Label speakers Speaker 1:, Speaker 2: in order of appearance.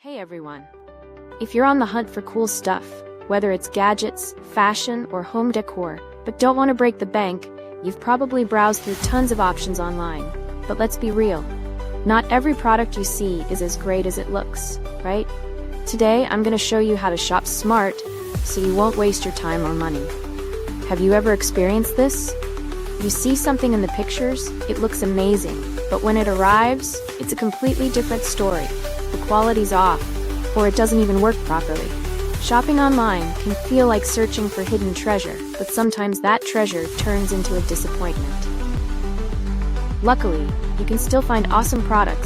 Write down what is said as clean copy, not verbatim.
Speaker 1: Hey everyone! If you're on the hunt for cool stuff, whether it's gadgets, fashion, or home decor, but don't want to break the bank, you've probably browsed through tons of options online. But let's be real. Not every product you see is as great as it looks, right? Today, I'm going to show you how to shop smart so you won't waste your time or money. Have you ever experienced this? You see something in the pictures, it looks amazing, but when it arrives, it's a completely different story. The quality's off, or it doesn't even work properly. Shopping online can feel like searching for hidden treasure, but sometimes that treasure turns into a disappointment. Luckily, you can still find awesome products